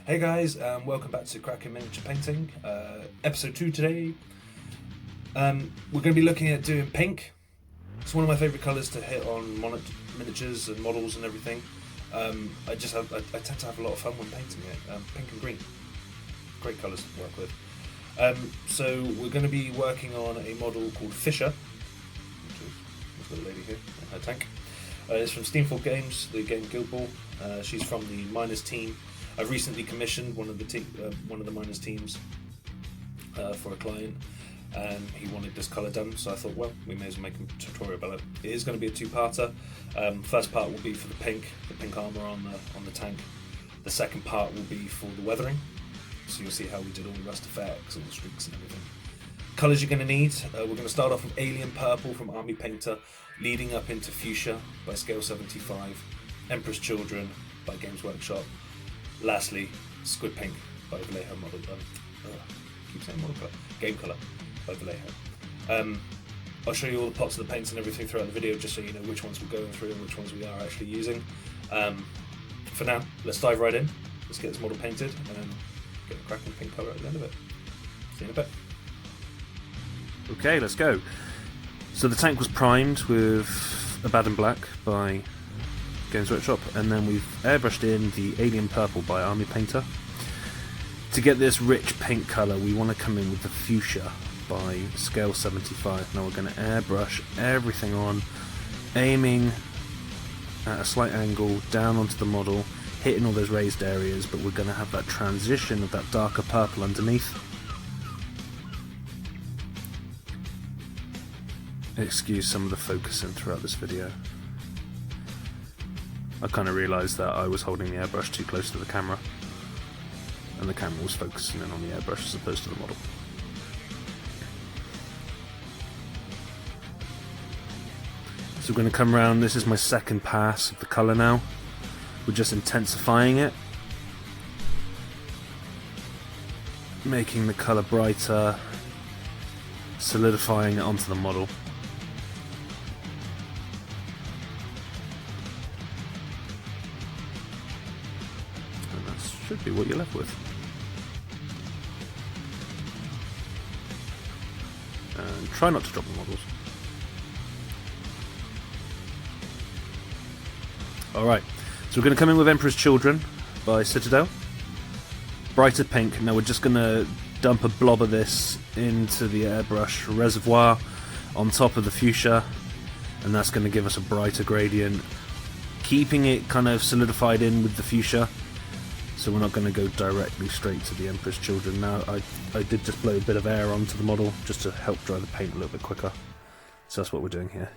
Hey guys, welcome back to Cracking Miniature Painting, episode 2 today. We're going to be looking at doing pink. It's one of my favourite colours to hit on miniatures and models and everything. I tend to have a lot of fun when painting it. Pink and green, great colours to work with. So we're going to be working on a model called Fissure, which is the lady here in her tank. It's from Steamfall Games, the game Guild Ball. She's from the Miners team. I've recently commissioned one of the Miners teams for a client, and he wanted this colour done, so I thought, well, we may as well make a tutorial about it. It is going to be a two-parter. First part will be for the pink armour on the tank. The second part will be for the weathering, so you'll see how we did all the rust effects, all the streaks and everything. Colours you're going to need, we're going to start off with Alien Purple from Armypainter, leading up into Fushia by Scale 75, Emperor's Children by Games Workshop, lastly Squid Pink by Vallejo Game Colour by Vallejo. I'll show you all the pots of the paints and everything throughout the video, just so you know which ones we're going through and which ones we are actually using. For now, let's dive right in. Let's get this model painted and then get a cracking pink colour at the end of it. See you in a bit. Okay, let's go. So the tank was primed with Abaddon Black by Games Workshop, and then we've airbrushed in the Alien Purple by Armypainter. To get this rich pink colour, we want to come in with the Fushia by Scale 75. Now we're going to airbrush everything on, aiming at a slight angle down onto the model, hitting all those raised areas, but we're going to have that transition of that darker purple underneath. Excuse some of the focusing throughout this video. I kind of realised that I was holding the airbrush too close to the camera, and the camera was focusing in on the airbrush as opposed to the model. So we're going to come around. This is my second pass of the colour now. We're just intensifying it, making the colour brighter, solidifying it onto the model. Should be what you're left with. And try not to drop the models. Alright, so we're going to come in with Emperor's Children by Citadel. Brighter pink. Now we're just going to dump a blob of this into the airbrush reservoir on top of the fuchsia, and that's going to give us a brighter gradient, keeping it kind of solidified in with the fuchsia. So we're not going to go directly straight to the Emperor's Children. Now I did just blow a bit of air onto the model just to help dry the paint a little bit quicker. So that's what we're doing here.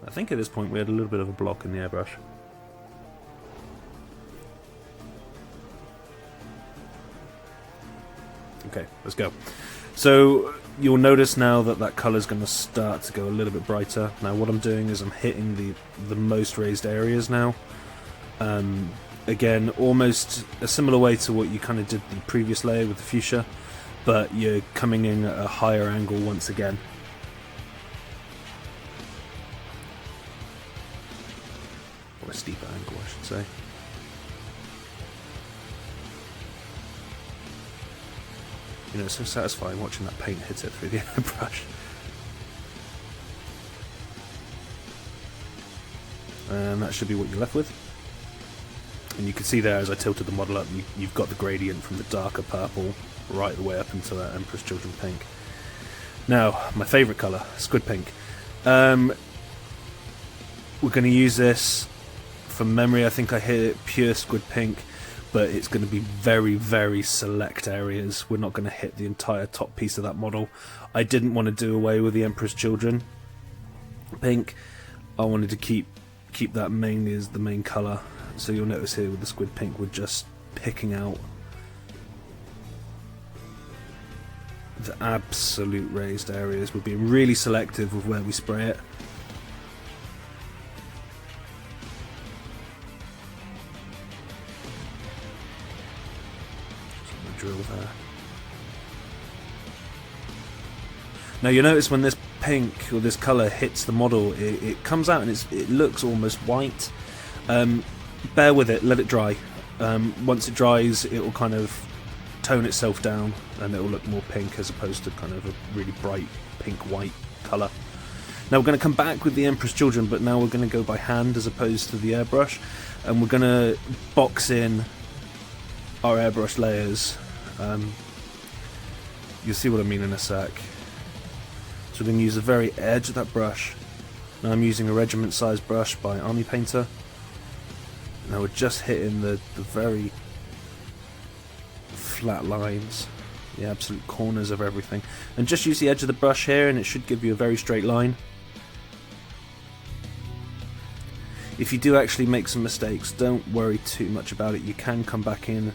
I think at this point we had a little bit of a block in the airbrush. Okay, let's go. So you'll notice now that that colour is going to start to go a little bit brighter. Now what I'm doing is I'm hitting the most raised areas now. Again, almost a similar way to what you kind of did the previous layer with the fuchsia, but you're coming in at a higher angle once again. Or a steeper angle, I should say. You know, it's so satisfying watching that paint hit it through the airbrush. And that should be what you're left with. And you can see there, as I tilted the model up, you've got the gradient from the darker purple right the way up into that Emperor's Children pink. Now, my favourite colour, Squid Pink. We're going to use this from memory. I think I hit it pure Squid Pink, but it's going to be very, very select areas. We're not going to hit the entire top piece of that model. I didn't want to do away with the Emperor's Children pink. I wanted to keep that mainly as the main colour. So you'll notice here with the Squid Pink, we're just picking out the absolute raised areas. We're being really selective with where we spray it. Drill there. Now you notice when this pink or this colour hits the model, it comes out and it looks almost white. Bear with it, let it dry. Once it dries, it will kind of tone itself down and it will look more pink as opposed to kind of a really bright pink-white colour. Now we're going to come back with the Emperor's Children, but now we're going to go by hand as opposed to the airbrush, and we're going to box in our airbrush layers. You'll see what I mean in a sec. So we're going to use the very edge of that brush. Now I'm using a Regiment size brush by Armypainter. Now we're just hitting the very flat lines, the absolute corners of everything. And just use the edge of the brush here and it should give you a very straight line. If you do actually make some mistakes, don't worry too much about it. You can come back in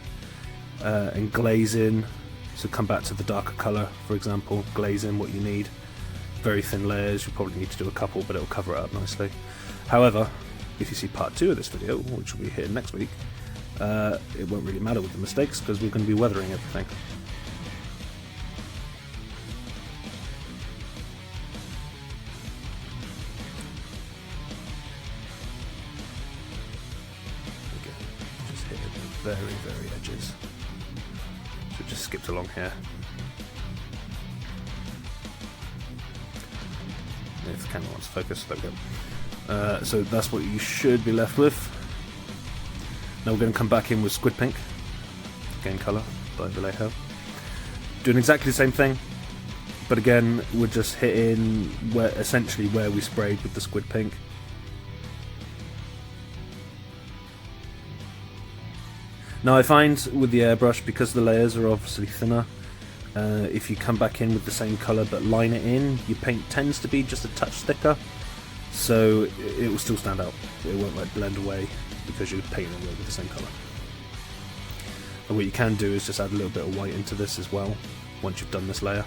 and glaze in. So come back to the darker colour, for example, glaze in what you need. Very thin layers, you probably need to do a couple, but it'll cover it up nicely. However, if you see part 2 of this video, which will be here next week, it won't really matter with the mistakes because we're going to be weathering everything. Okay, just hit the very edges. So just skipped along here. If the camera wants to focus, there we go. So that's what you should be left with. Now we're going to come back in with Squid Pink, again colour by Vallejo. Doing exactly the same thing, but again we're just hitting essentially where we sprayed with the Squid Pink. Now I find with the airbrush, because the layers are obviously thinner, if you come back in with the same colour but line it in, your paint tends to be just a touch thicker, so it will still stand out. It won't like blend away because you're painting it with the same colour. And what you can do is just add a little bit of white into this as well once you've done this layer,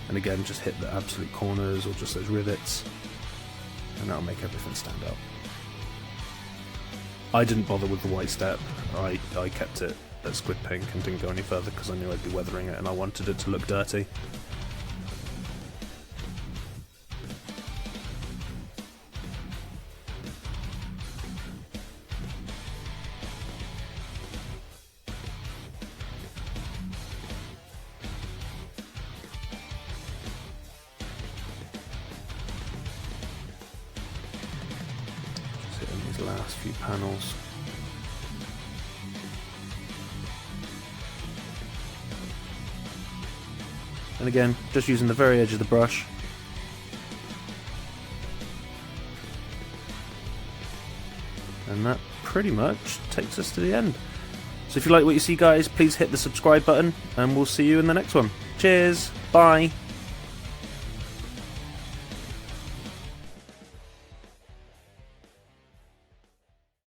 and again just hit the absolute corners or just those rivets, and that'll make everything stand out. I didn't bother with the white step. I kept it at Squid Pink and didn't go any further because I knew I'd be weathering it and I wanted it to look dirty. Just hitting these last few panels. And again, just using the very edge of the brush. And that pretty much takes us to the end. So if you like what you see, guys, please hit the subscribe button and we'll see you in the next one. Cheers, bye.